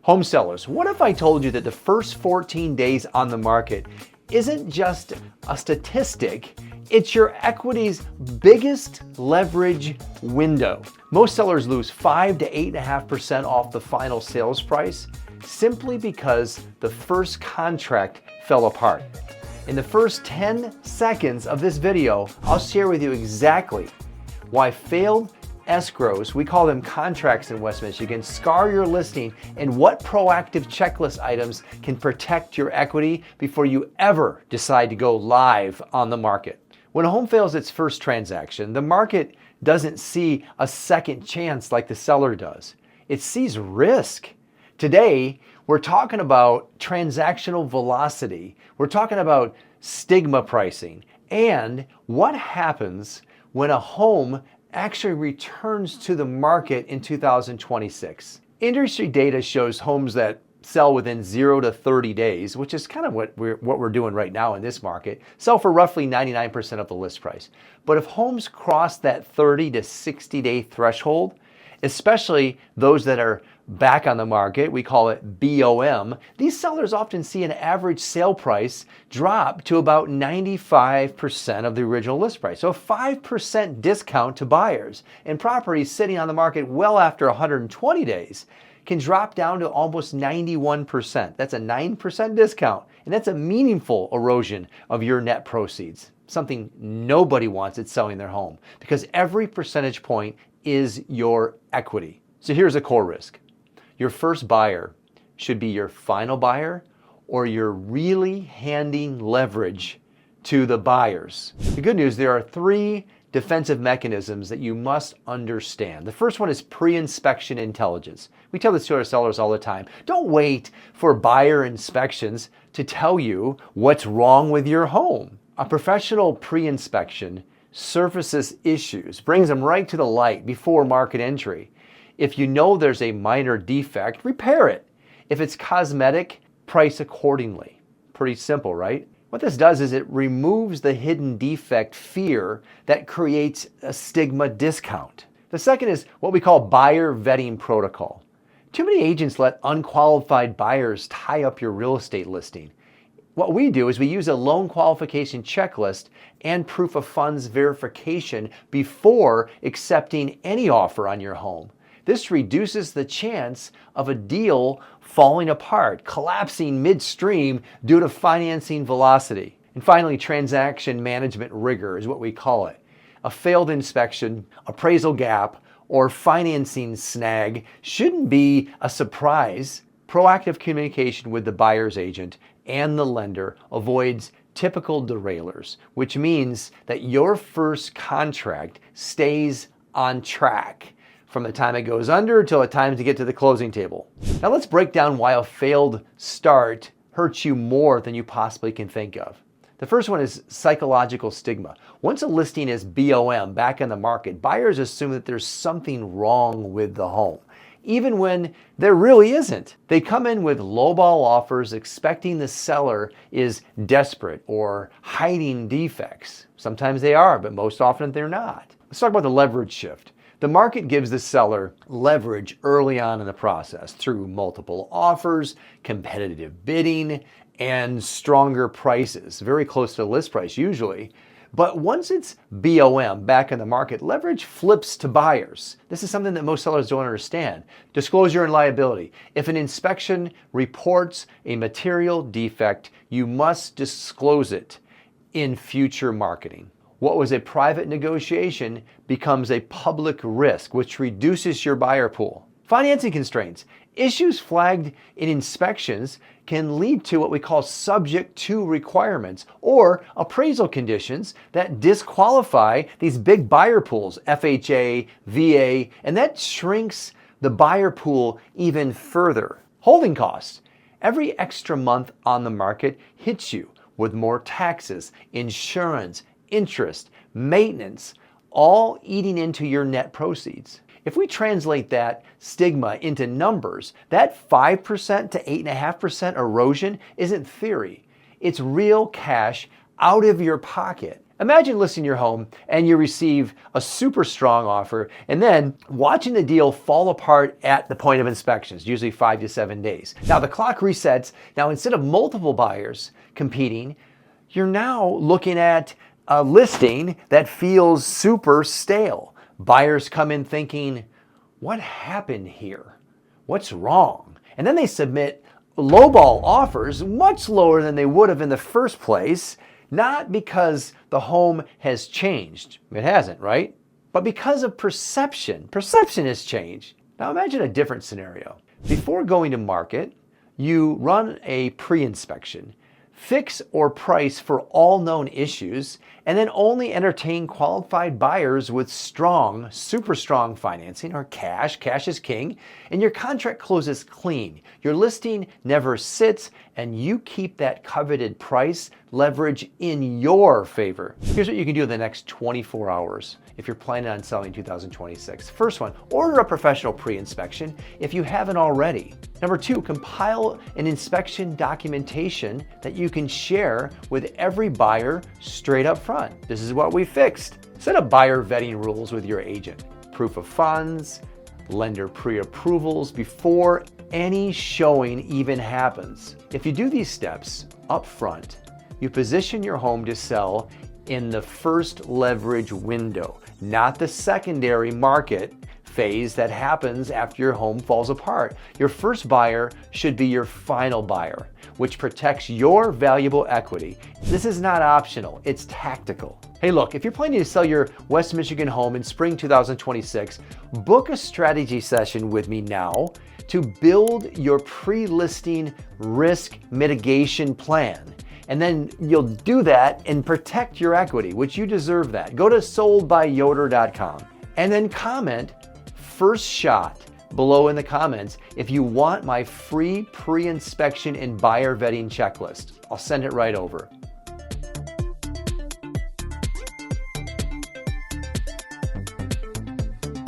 Home sellers, what if I told you that the first 14 days on the market isn't just a statistic, it's your equity's biggest leverage window? Most sellers lose 5 to 8.5% off the final sales price simply because the first contract fell apart. In the first 10 seconds of this video, I'll share with you exactly why failed escrows, we call them contracts in West Michigan, scar your listing, and what proactive checklist items can protect your equity before you ever decide to go live on the market. When a home fails its first transaction, the market doesn't see a second chance like the seller does. It sees risk. Today, we're talking about transactional velocity. We're talking about stigma pricing and what happens when a home actually returns to the market in 2026. Industry data shows homes that sell within 0 to 30 days, which is kind of what we're doing right now in this market, sell for roughly 99% of the list price. But if homes cross that 30 to 60 day threshold, especially those that are back on the market, we call it BOM, these sellers often see an average sale price drop to about 95% of the original list price. So a 5% discount to buyers, and properties sitting on the market well after 120 days can drop down to almost 91%. That's a 9% discount, and that's a meaningful erosion of your net proceeds, something nobody wants at selling their home, because every percentage point is your equity. So here's a core risk. Your first buyer should be your final buyer, or you're really handing leverage to the buyers. The good news, there are 3 defensive mechanisms that you must understand. The first one is pre-inspection intelligence. We tell this to our sellers all the time. Don't wait for buyer inspections to tell you what's wrong with your home. A professional pre-inspection surfaces issues, brings them right to the light before market entry. If you know there's a minor defect, repair it. If it's cosmetic, price accordingly. Pretty simple, right? What this does is it removes the hidden defect fear that creates a stigma discount. The second is what we call buyer vetting protocol. Too many agents let unqualified buyers tie up your real estate listing. What we do is we use a loan qualification checklist and proof of funds verification before accepting any offer on your home. This reduces the chance of a deal falling apart, collapsing midstream due to financing velocity. And finally, transaction management rigor is what we call it. A failed inspection, appraisal gap, or financing snag shouldn't be a surprise. Proactive communication with the buyer's agent and the lender avoids typical derailers, which means that your first contract stays on track from the time it goes under till the time to get to the closing table. Now let's break down why a failed start hurts you more than you possibly can think of. The first one is psychological stigma. Once a listing is BOM, back in the market, buyers assume that there's something wrong with the home, even when there really isn't. They come in with lowball offers expecting the seller is desperate or hiding defects. Sometimes they are, but most often they're not. Let's talk about the leverage shift. The market gives the seller leverage early on in the process through multiple offers, competitive bidding, and stronger prices, very close to the list price usually. But once it's BOM, back in the market, leverage flips to buyers. This is something that most sellers don't understand. Disclosure and liability. If an inspection reports a material defect, you must disclose it in future marketing. What was a private negotiation becomes a public risk, which reduces your buyer pool. Financing constraints. Issues flagged in inspections can lead to what we call subject to requirements or appraisal conditions that disqualify these big buyer pools, FHA, VA, and that shrinks the buyer pool even further. Holding costs. Every extra month on the market hits you with more taxes, insurance, interest, maintenance, all eating into your net proceeds. If we translate that stigma into numbers, that 5% to 8.5% erosion isn't theory. It's real cash out of your pocket. Imagine listing your home and you receive a super strong offer and then watching the deal fall apart at the point of inspections, usually 5 to 7 days. Now the clock resets. Now instead of multiple buyers competing, you're now looking at a listing that feels super stale. Buyers come in thinking, what happened here? What's wrong? And then they submit lowball offers much lower than they would have in the first place, not because the home has changed. It hasn't, right? But because of perception. Perception has changed. Now imagine a different scenario. Before going to market, you run a pre-inspection, fix or price for all known issues, and then only entertain qualified buyers with strong, super strong financing or cash. Cash is king, and your contract closes clean. Your listing never sits, and you keep that coveted price leverage in your favor. Here's what you can do in the next 24 hours if you're planning on selling 2026. First one, order a professional pre-inspection if you haven't already. Number 2, compile an inspection documentation that you can share with every buyer straight up front. This is what we fixed. Set up buyer vetting rules with your agent. Proof of funds, lender pre-approvals before any showing even happens. If you do these steps up front, you position your home to sell in the first leverage window, not the secondary market phase that happens after your home falls apart. Your first buyer should be your final buyer, which protects your valuable equity. This is not optional, it's tactical. Hey look, if you're planning to sell your West Michigan home in spring 2026, book a strategy session with me now to build your pre-listing risk mitigation plan. And then you'll do that and protect your equity, which you deserve that. Go to soldbyyoder.com and then comment first shot below in the comments if you want my free pre-inspection and buyer vetting checklist. I'll send it right over.